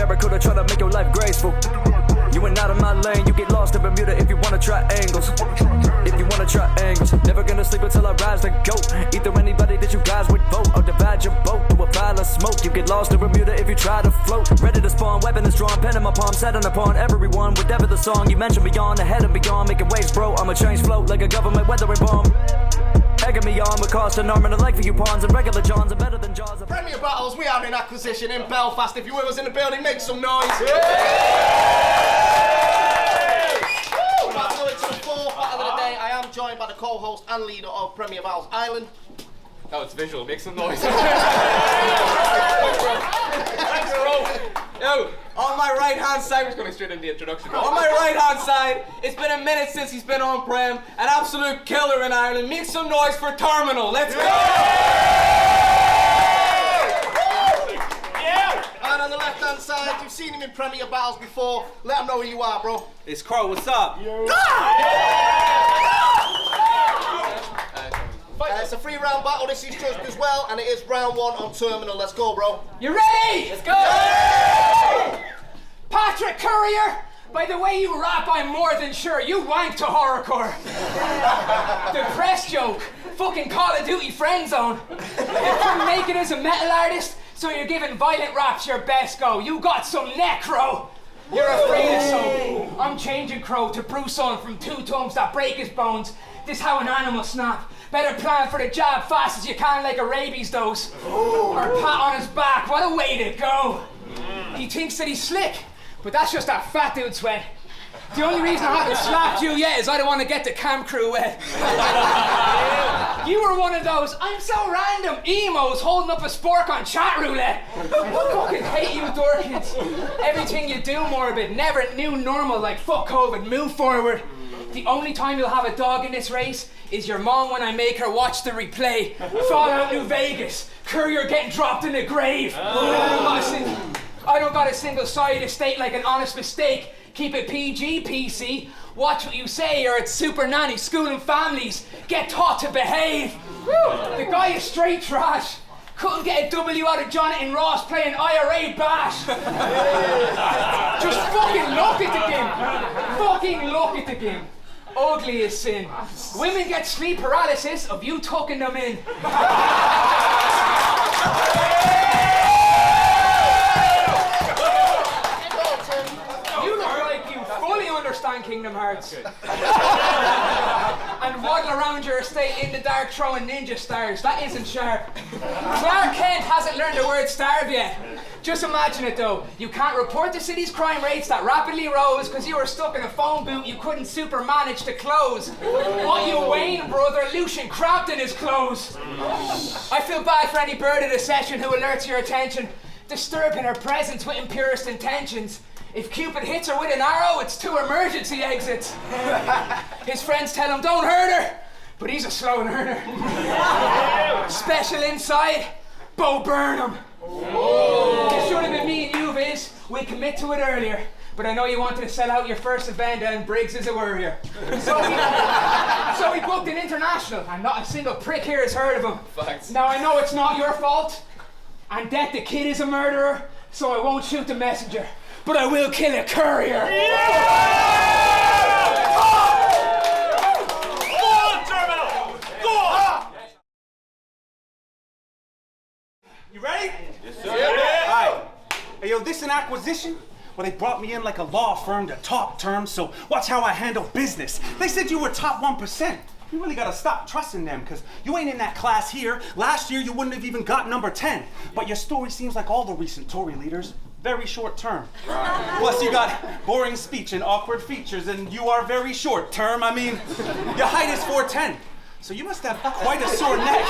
barracuda, try to make your life graceful. You ain't out of my lane, you get lost in Bermuda if you wanna try angles. If you wanna try angles, never gonna sleep until I rise the goat. Either anybody that you guys would vote, or divide your boat through a pile of smoke. You get lost in Bermuda if you try to float. Ready to spawn, weapon is drawn, pen in my palm, set on upon everyone. Whatever the song, you mention beyond, ahead and beyond, making waves, bro. I'ma change float like a government weathering bomb. Egging me on, with cost an arm and a leg for you pawns, and regular Johns are better than Jaws. Premier Battles, we are in acquisition in Belfast. If you're with us in the building, make some noise. About to go into the fourth battle of the day. I am joined by the co-host and leader of Premier Battles Island. Oh, it's visual, make some noise. Thanks, bro. Yo, on my right hand side, we're just going straight into the introduction. On my right hand side, it's been a minute since he's been on Prem, an absolute killer in Ireland. Make some noise for Terminal. Let's go! Yeah! And on the left hand side, you've seen him in Premier Battles before. Let him know who you are, bro. It's Carl, what's up? It's a 3-round battle, this is judged as well, and it is round 1 on Terminal. Let's go, bro. You ready? Let's go! Patrick Courier, by the way you rap, I'm more than sure you wanked to horrorcore. The press joke, fucking Call of Duty friend zone. You couldn't make it as a metal artist, so you're giving violent raps your best go. You got some necro. You're afraid of some. I'm changing Crow to Bruce on from 2 tums that break his bones. This how an animal snap. Better plan for the jab fast as you can like a rabies dose. Or pat on his back, what a way to go. He thinks that he's slick, but that's just that fat dude sweat. The only reason I haven't slapped you yet is I don't want to get the cam crew wet. You were one of those, I'm so random, emos holding up a spork on chat roulette. I fucking hate you dorkins. Everything you do morbid, never new normal like fuck COVID, move forward. The only time you'll have a dog in this race is your mom when I make her watch the replay. Fallout New Vegas, Courier getting dropped in the grave. I don't got a single side estate like an honest mistake. Keep it PG, PC. Watch what you say or it's super nanny schooling families. Get taught to behave. The guy is straight trash. Couldn't get a W out of Jonathan Ross playing IRA bash. Just fucking look at the game. Fucking look at the game. Ugly as sin. Women get sleep paralysis of you tucking them in. You look like you fully understand Kingdom Hearts. And waddle around your estate in the dark throwing ninja stars. That isn't sharp. Clark Kent hasn't learned the word starve yet. Just imagine it though. You can't report the city's crime rates that rapidly rose because you were stuck in a phone booth you couldn't super manage to close. What you Wayne brother, Lucian crapped in his clothes. I feel bad for any bird at a session who alerts your attention, disturbing her presence with impurest intentions. If Cupid hits her with an arrow, it's 2 emergency exits. His friends tell him don't hurt her, but he's a slow learner. Special inside, Bo Burnham. It should have been me and you, Viz. We commit to it earlier. But I know you wanted to sell out your first event and Briggz is a worrier. So we booked an international and not a single prick here has heard of him. Facts. Now I know it's not your fault and that the kid is a murderer, so I won't shoot the messenger. But I will kill a courier. Go on, Terminal! Go on! You ready? Yes, sir. Alright. Hey, yo, this an acquisition? Well, they brought me in like a law firm to talk terms, so watch how I handle business. They said you were top 1%. You really gotta stop trusting them, because you ain't in that class here. Last year, you wouldn't have even got number 10. But your story seems like all the recent Tory leaders. Very short term. Plus, you got boring speech and awkward features, and you are very short term. I mean, your height is 4'10". So you must have quite a sore neck.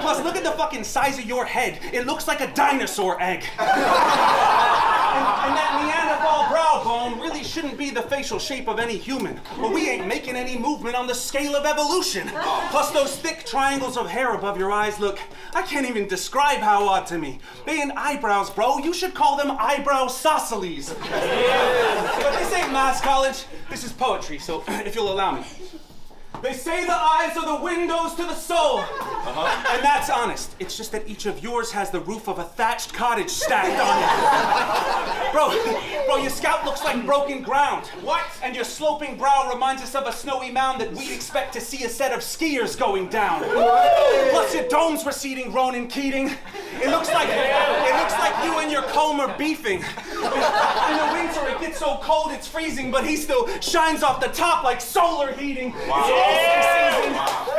Plus, look at the fucking size of your head. It looks like a dinosaur egg. And that Neanderthal brow bone really shouldn't be the facial shape of any human. But we ain't making any movement on the scale of evolution. Plus, those thick triangles of hair above your eyes look, I can't even describe how odd to me. They ain't eyebrows, bro. You should call them eyebrow isosceles. But this ain't mass college. This is poetry, so if you'll allow me. They say the eyes are the windows to the soul. And that's honest. It's just that each of yours has the roof of a thatched cottage stacked on it. Bro, your scalp looks like broken ground. What? And your sloping brow reminds us of a snowy mound that we'd expect to see a set of skiers going down. Plus your dome's receding, Ronan Keating. It looks like you and your comb are beefing. In the winter it gets so cold it's freezing, but he still shines off the top like solar heating. Wow.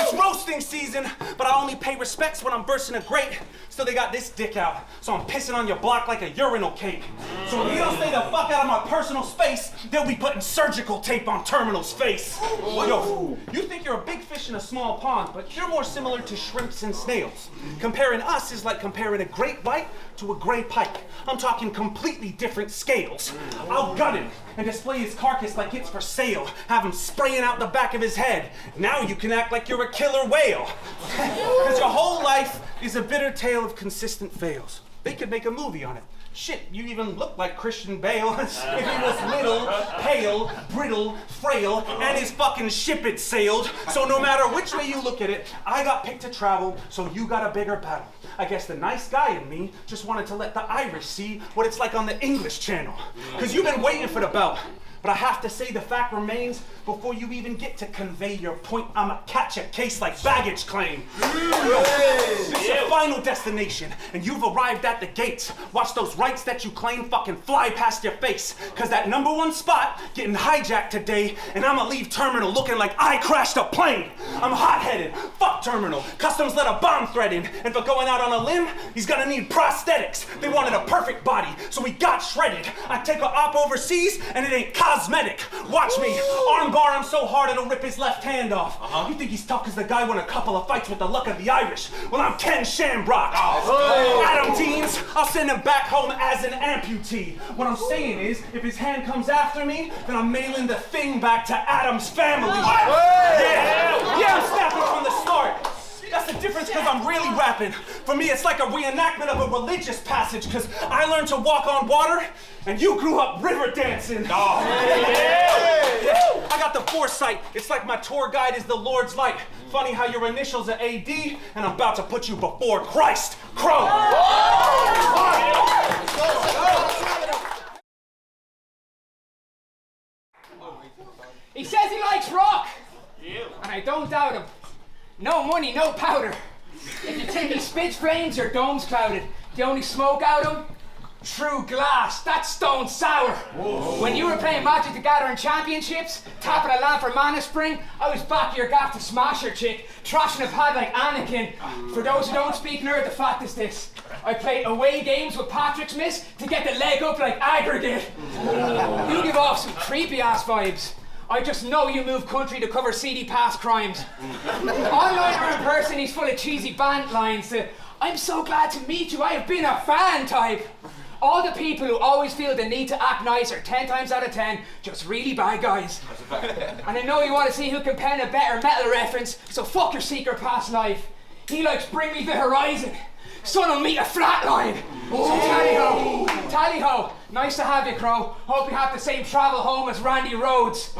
It's roasting season, but I only pay respects when I'm bursting a grate. So they got this dick out, so I'm pissing on your block like a urinal cake. So if you don't stay the fuck out of my personal space, they'll be putting surgical tape on Terminal's face. Yo, you think you're a big fish in a small pond, but you're more similar to shrimps and snails. Comparing us is like comparing a great white to a gray pike. I'm talking completely different scales. I'll gut him and display his carcass like it's for sale. Have him spraying out the back of his head. Now you can act like you're a killer whale. Because your whole life is a bitter tale of consistent fails. They could make a movie on it. Shit, you even look like Christian Bale if he was little, pale, brittle, frail, and his fucking ship had sailed. So no matter which way you look at it, I got picked to travel, so you got a bigger battle. I guess the nice guy in me just wanted to let the Irish see what it's like on the English channel. Because you've been waiting for the belt. But I have to say the fact remains, before you even get to convey your point, I'ma catch a case like baggage claim. This is your final destination, and you've arrived at the gates. Watch those rights that you claim fucking fly past your face. Cause that #1 spot getting hijacked today, and I'ma leave Terminal looking like I crashed a plane. I'm hot-headed, fuck Terminal. Customs let a bomb threat in, and for going out on a limb, he's gonna need prosthetics. They wanted a perfect body, so he got shredded. I take a op overseas, and it ain't cosmetic. Watch me. Armbar him so hard it'll rip his left hand off. You think he's tough because the guy won a couple of fights with the luck of the Irish? Well, I'm Ken Shamrock. Adam Deans, I'll send him back home as an amputee. What I'm saying is, if his hand comes after me, then I'm mailing the thing back to Adam's family. Yeah, I'm snapping from the start. That's the difference, because I'm really rapping. For me, it's like a reenactment of a religious passage, because I learned to walk on water, and you grew up river dancing. I got the foresight. It's like my tour guide is the Lord's light. Funny how your initials are AD, and I'm about to put you before Christ. Crow! He says he likes rock, and I don't doubt him. No money, no powder. If you think he spits flames, your dome's clouded. The only smoke out of him? True glass. That's stone sour. Whoa. When you were playing Magic the Gathering Championships, tapping a lamp for Mana Spring, I was back of your gaff to smash your chick, trashing a pad like Anakin. For those who don't speak nerd, the fact is this. I played away games with Patrick's Miss to get the leg up like aggregate. You give off some creepy ass vibes. I just know you move country to cover seedy past crimes. Online or in person, he's full of cheesy band lines. I'm so glad to meet you, I have been a fan type. All the people who always feel the need to act nice are 10 times out of 10 just really bad guys. And I know you want to see who can pen a better metal reference, so fuck your secret past life. He likes Bring Me the Horizon. Son will meet a flatline. So tally-ho, tally-ho. Nice to have you, Crow. Hope you have the same travel home as Randy Rhoads.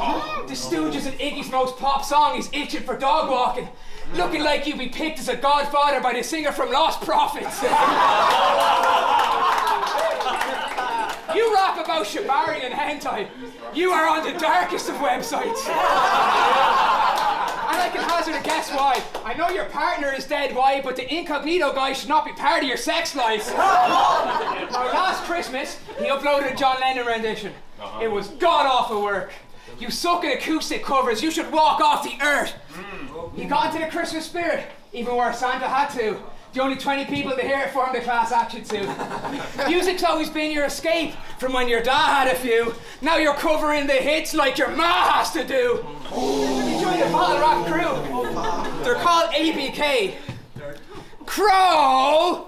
The Stooges and Iggy's most pop song is Itching for Dog Walking. Looking like you'd be picked as a godfather by the singer from Lost Prophets. You rap about shibari and hentai. You are on the darkest of websites. And I can hazard a guess why. I know your partner is dead, why, but the incognito guy should not be part of your sex life. Now, last Christmas, he uploaded a John Lennon rendition. It was god-awful work. You suck at acoustic covers, you should walk off the earth. He got into the Christmas spirit, even where Santa had to. The only 20 people to hear it formed a class action suit. Music's always been your escape from when your dad had a few. Now you're covering the hits like your ma has to do. You joined the Bottle Rock crew. They're called ABK. Crow!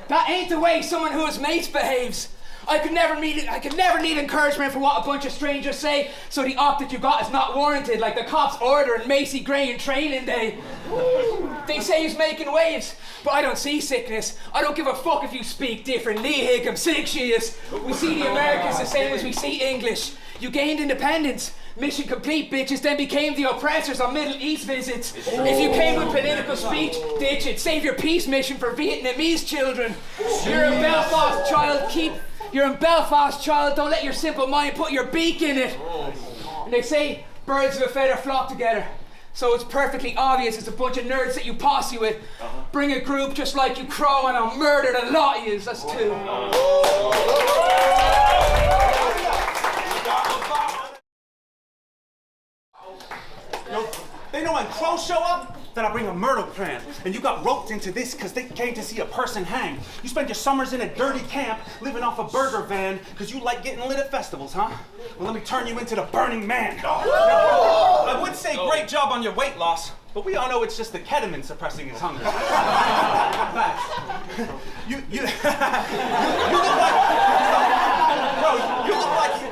That ain't the way someone who is mates behaves. I could never need encouragement for what a bunch of strangers say, so the op that you got is not warranted, like the cops ordering Macy Gray in training day. They say he's making waves, but I don't see sickness. I don't give a fuck if you speak different. Lee Higgum, sick she is. We see the Americans the same as we see English. You gained independence, Mission complete, bitches, then became the oppressors on Middle East visits. If you came with political speech, ditch it. Save your peace mission for Vietnamese children. You're in Belfast, child. You're in Belfast, child. Don't let your simple mind put your beak in it. And they say birds of a feather flock together. So it's perfectly obvious it's a bunch of nerds that you posse with. Bring a group just like you crow and I'll murder the lot of yous. That's two. They know when crows show up that I bring a murder plan. And you got roped into this because they came to see a person hang. You spend your summers in a dirty camp living off a burger van because you like getting lit at festivals, huh? Well, let me turn you into the Burning Man. I would say great job on your weight loss, but we all know it's just the ketamine suppressing his hunger.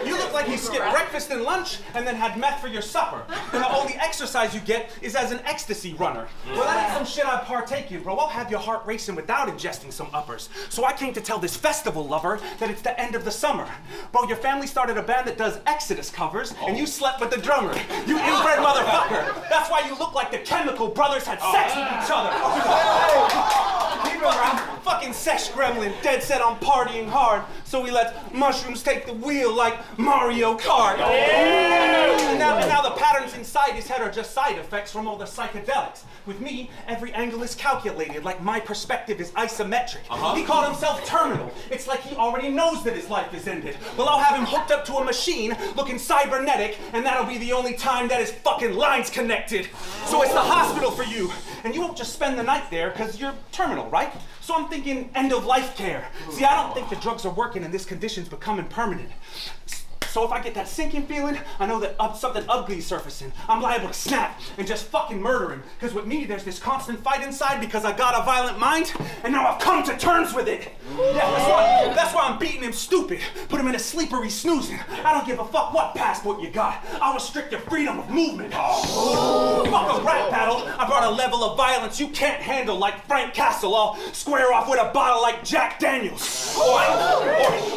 you look like you skipped breakfast and lunch and then had meth for your supper. And the only exercise you get is as an ecstasy runner. Well, that ain't some shit I partake in, bro. I'll have your heart racing without ingesting some uppers. So I came to tell this festival lover that it's the end of the summer. Bro, your family started a band that does Exodus covers, and you slept with the drummer. You inbred motherfucker. That's why you look like the Chemical Brothers had sex with each other. Fucking sesh gremlin, dead set on partying hard, so we let mushrooms take the wheel like Mario Kart. And now the patterns inside his head are just side effects from all the psychedelics. With me, every angle is calculated, like my perspective is isometric. He called himself terminal. It's like he already knows that his life is ended. Well, I'll have him hooked up to a machine looking cybernetic, and that'll be the only time that his fucking line's connected. So it's the hospital for you, and you won't just spend the night there because you're terminal, right? So I'm thinking end of life care. See, I don't think the drugs are working and this condition's becoming permanent. So if I get that sinking feeling, I know that something ugly is surfacing. I'm liable to snap and just fucking murder him. Because with me, there's this constant fight inside because I got a violent mind, and now I've come to terms with it. Yeah, that's why I'm beating him stupid. Put him in a sleeper, he's snoozing. I don't give a fuck what passport you got. I'll restrict your freedom of movement. Fuck a rap battle. I brought a level of violence you can't handle like Frank Castle. I'll square off with a bottle like Jack Daniels.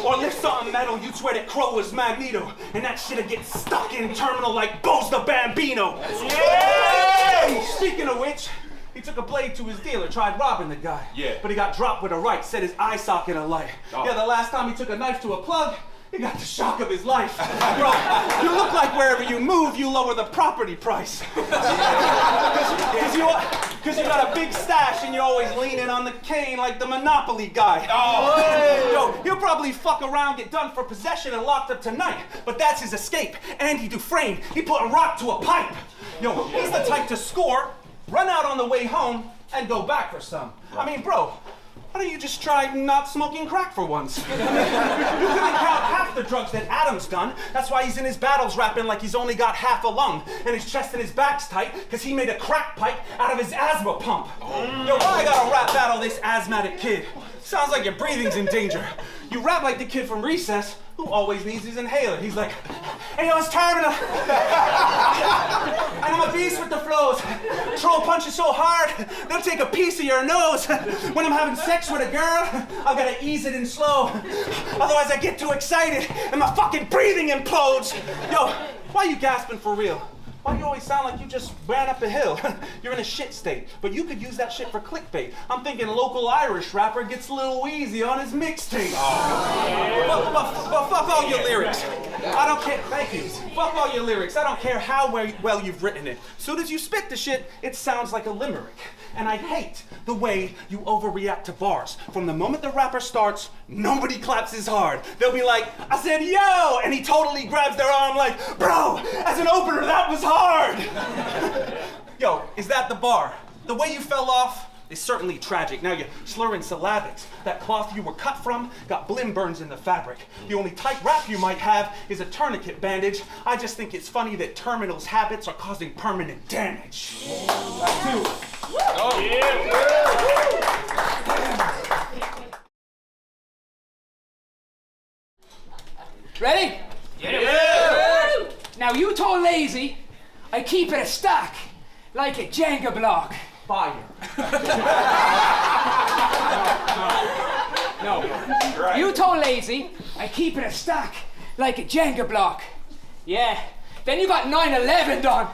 Or lift something metal, you'd swear that Crow was Magneto. And that shit'd get stuck in terminal like Bo's the Bambino. Yeah! Speaking of which, he took a blade to his dealer, tried robbing the guy. Yeah. But he got dropped with a right, set his eye socket alight. Yeah, the last time he took a knife to a plug, he got the shock of his life. Bro, you look like wherever you move, you lower the property price. Because you got a big stash and you're always leaning on the cane like the Monopoly guy. Yo, he'll probably fuck around, get done for possession and locked up tonight. But that's his escape. Andy Dufresne, he put a rock to a pipe. Yo, he's the type to score, run out on the way home, and go back for some. I mean, bro, why don't you just try not smoking crack for once? You couldn't count half the drugs that Adam's done. That's why he's in his battles rapping like he's only got half a lung. And his chest and his back's tight because he made a crack pipe out of his asthma pump. Yo, why I gotta rap battle this asthmatic kid? Sounds like your breathing's in danger. You rap like the kid from Recess who always needs his inhaler. He's like, hey, yo, it's terminal. And I'm a beast with the flows. Troll punches so hard, they'll take a piece of your nose. When I'm having sex with a girl, I gotta ease it in slow. Otherwise I get too excited and my fucking breathing implodes. Yo, why you gasping for real? Why do you always sound like you just ran up a hill? You're in a shit state, but you could use that shit for clickbait. I'm thinking local Irish rapper gets a little wheezy on his mixtape. But fuck all your lyrics. I don't care. Thank you. Fuck all your lyrics. I don't care how well you've written it. Soon as you spit the shit, it sounds like a limerick. And I hate the way you overreact to bars. From the moment the rapper starts, nobody claps as hard. They'll be like, I said, yo! And he totally grabs their arm like, bro, as an opener, that was hard! Yo, is that the bar? The way you fell off is certainly tragic. Now you're slurring syllabics. That cloth you were cut from got blim burns in the fabric. The only tight wrap you might have is a tourniquet bandage. I just think it's funny that Terminal's habits are causing permanent damage. That too. Oh, yeah. Ready? Yeah. Now you told Lazy I keep it a stack like a Jenga block. Fire. No. Right. You told Lazy I keep it a stack like a Jenga block. Yeah. Then you got 9/11 done.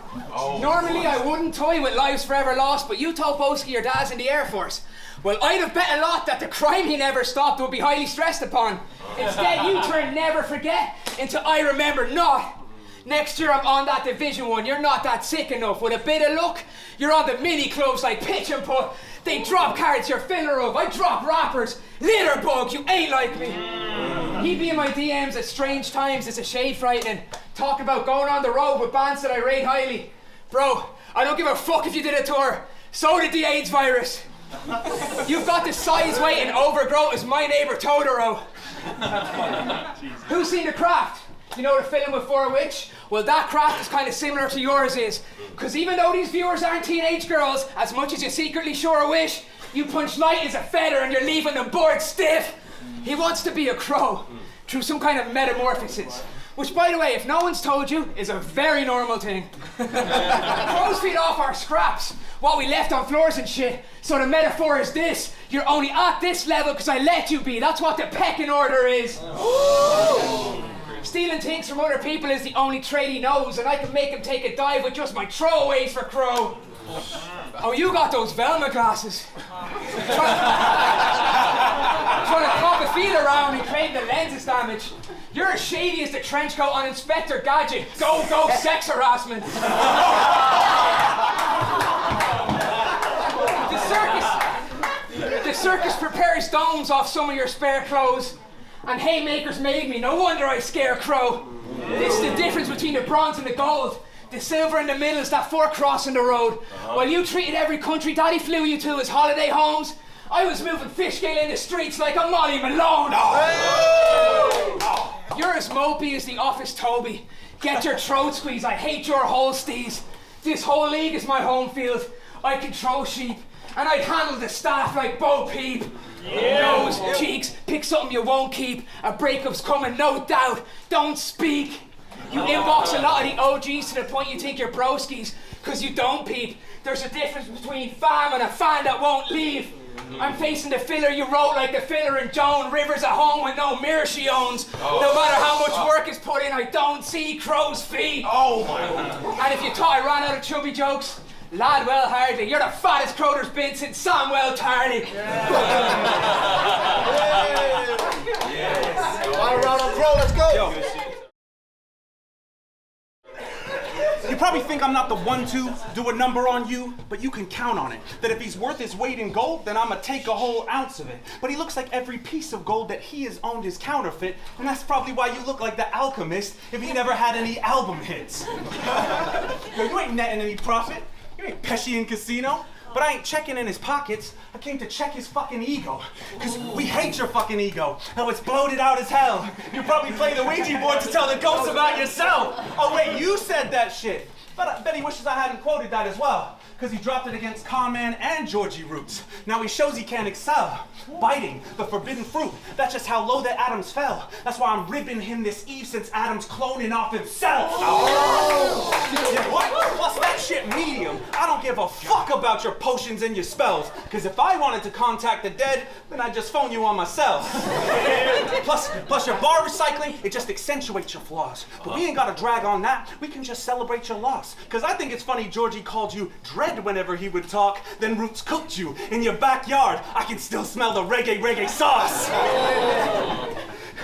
Normally I wouldn't toy with lives forever lost, but you told Boski your dad's in the Air Force. Well, I'd have bet a lot that the crime he never stopped would be highly stressed upon. Instead, you turned never forget into I remember not. Next year I'm on that Division 1. You're not that sick enough. With a bit of luck, you're on the mini clubs like Pitch and Putt. They drop cards you're filler of. I drop rappers. Litterbug, you ain't like me. He be in my DMs at strange times. It's a shade frightening. Talk about going on the road with bands that I rate highly. Bro, I don't give a fuck if you did a tour. So did the AIDS virus. You've got the size, weight, and overgrowth as my neighbour Totoro. Who's seen The Craft? You know the film with For a Witch? Well, that craft is kind of similar to yours is. Because even though these viewers aren't teenage girls, as much as you secretly sure wish, you punch light as a feather and you're leaving them bored stiff. He wants to be a crow through some kind of metamorphosis. Which, by the way, if no one's told you, is a very normal thing. Crows feed off our scraps, what we left on floors and shit. So the metaphor is this: you're only at this level because I let you be. That's what the pecking order is. Stealing things from other people is the only trade he knows, and I can make him take a dive with just my throwaways for Crow. Oh, you got those Velma glasses. Trying to cop a feel around and claim the lenses damage. You're as shady as the trench coat on Inspector Gadget. Go, sex harassment. The circus prepares stones off some of your spare clothes. And haymakers made me, no wonder I scare Crow. This is the difference between the bronze and the gold. The silver in the middle is that fork crossing the road. While you treated every country Daddy flew you to as holiday homes, I was moving fishgale in the streets like a Molly Malone. You're as mopey as the office Toby. Get your throat squeezed, I hate your Holstees. This whole league is my home field. I control sheep, and I'd handle the staff like Bo Peep. Nose, cheeks, pick something you won't keep. A breakup's coming, no doubt. Don't speak. You inbox a lot of the OGs to the point you think you're broskies, cause you don't peep. There's a difference between fam and a fan that won't leave. I'm facing the filler you wrote like the filler in Joan. Rivers at home with no mirror she owns. No matter how much work is put in, I don't see Crow's feet. And if you thought I ran out of chubby jokes, lad, well, hardly. You're the fattest crow there's been since Samwell Tarly. One round of Crow, let's go. Yo. You probably think I'm not the one to do a number on you, but you can count on it. That if he's worth his weight in gold, then I'ma take a whole ounce of it. But he looks like every piece of gold that he has owned is counterfeit, and that's probably why you look like the alchemist if he never had any album hits. Yo, you ain't netting any profit. You ain't Pesci in Casino. But I ain't checking in his pockets. I came to check his fucking ego. Cause we hate your fucking ego. How it's bloated out as hell. You probably play the Ouija board to tell the ghosts about yourself. Oh wait, you said that shit. But I bet he wishes I hadn't quoted that as well. Cause he dropped it against Conman and Georgie Roots. Now he shows he can excel. Biting the forbidden fruit. That's just how low that Adams fell. That's why I'm ribbing him this eve since Adams cloning off himself. Yeah, what? Plus that shit medium. I don't give a fuck about your potions and your spells. Cause if I wanted to contact the dead, then I'd just phone you on myself. Plus your bar recycling, it just accentuates your flaws. But we ain't gotta drag on that. We can just celebrate your loss. Cause I think it's funny Georgie called you Dread whenever he would talk, then Roots cooked you in your backyard. I can still smell the reggae sauce.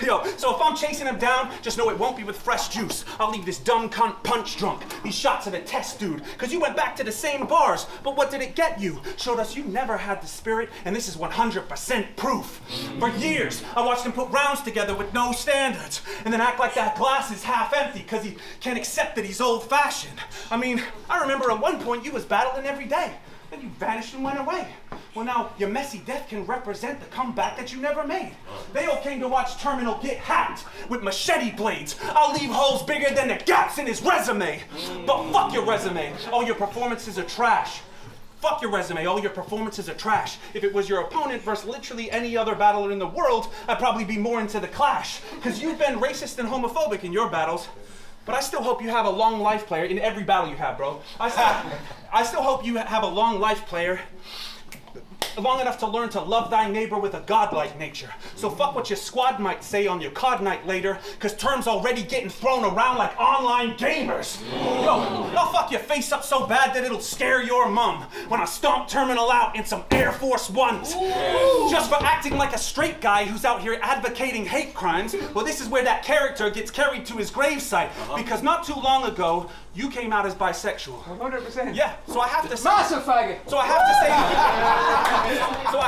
Yo, so if I'm chasing him down, just know it won't be with fresh juice. I'll leave this dumb cunt punch drunk. These shots are the test, dude. Cause you went back to the same bars, but what did it get you? Showed us you never had the spirit, and this is 100% proof. For years, I watched him put rounds together with no standards, and then act like that glass is half empty, cause he can't accept that he's old-fashioned. I mean, I remember at one point you was battling every day. Then you vanished and went away. Well now, your messy death can represent the comeback that you never made. They all came to watch Terminal get hacked with machete blades. I'll leave holes bigger than the gaps in his resume. But fuck your resume. All your performances are trash. Fuck your resume, all your performances are trash. If it was your opponent versus literally any other battler in the world, I'd probably be more into the clash. Cause you've been racist and homophobic in your battles. But I still hope you have a long life player in every battle you have, bro. I still hope you have a long life player long enough to learn to love thy neighbor with a godlike nature. So fuck what your squad might say on your COD night later, cause terms already getting thrown around like online gamers. Yo, I'll fuck your face up so bad that it'll scare your mum when I stomp Terminal out in some Air Force Ones. Just for acting like a straight guy who's out here advocating hate crimes. Well, this is where that character gets carried to his gravesite, because not too long ago, you came out as bisexual. 100%. Yeah, so I have to say... Massive faggot. So I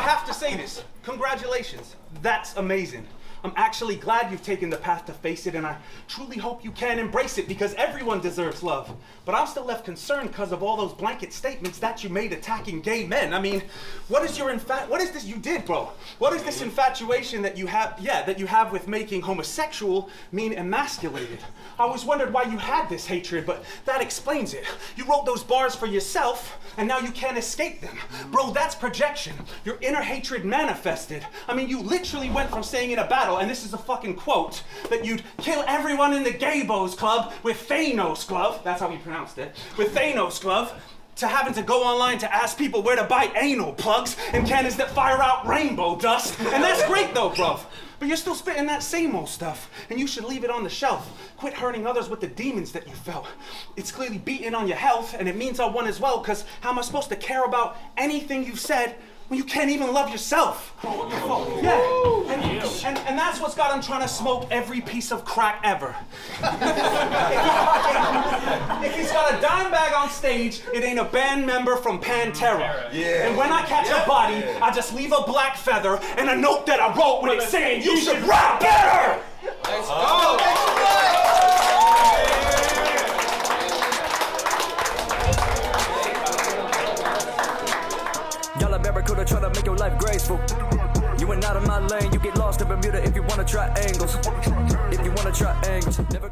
have to say this. Congratulations. That's amazing. I'm actually glad you've taken the path to face it, and I truly hope you can embrace it, because everyone deserves love. But I'm still left concerned because of all those blanket statements that you made attacking gay men. I mean, what is this you did, bro? What is this infatuation that you have with making homosexual mean emasculated? I always wondered why you had this hatred, but that explains it. You wrote those bars for yourself, and now you can't escape them. Bro, that's projection. Your inner hatred manifested. I mean, you literally went from saying in a battle, and this is a fucking quote, that you'd kill everyone in the Gaybos Club with Thanos glove, that's how he pronounced it, with Thanos glove, to having to go online to ask people where to buy anal plugs and cannons that fire out rainbow dust. And that's great though, bruv. But you're still spitting that same old stuff, and you should leave it on the shelf. Quit hurting others with the demons that you felt. It's clearly beating on your health, and it means I won as well, because how am I supposed to care about anything you've said when you can't even love yourself? Yeah, and that's what's got him trying to smoke every piece of crack ever. If he's got a dime bag on stage, it ain't a band member from Pantera. Yeah. And when I catch a body, I just leave a black feather and a note that I wrote with it saying, "You should rap better!" Let's go! Y'all are Barracuda trying to make your life graceful. You ain't out of my lane, you get lost in Bermuda if you wanna try angles. If you wanna try angles, never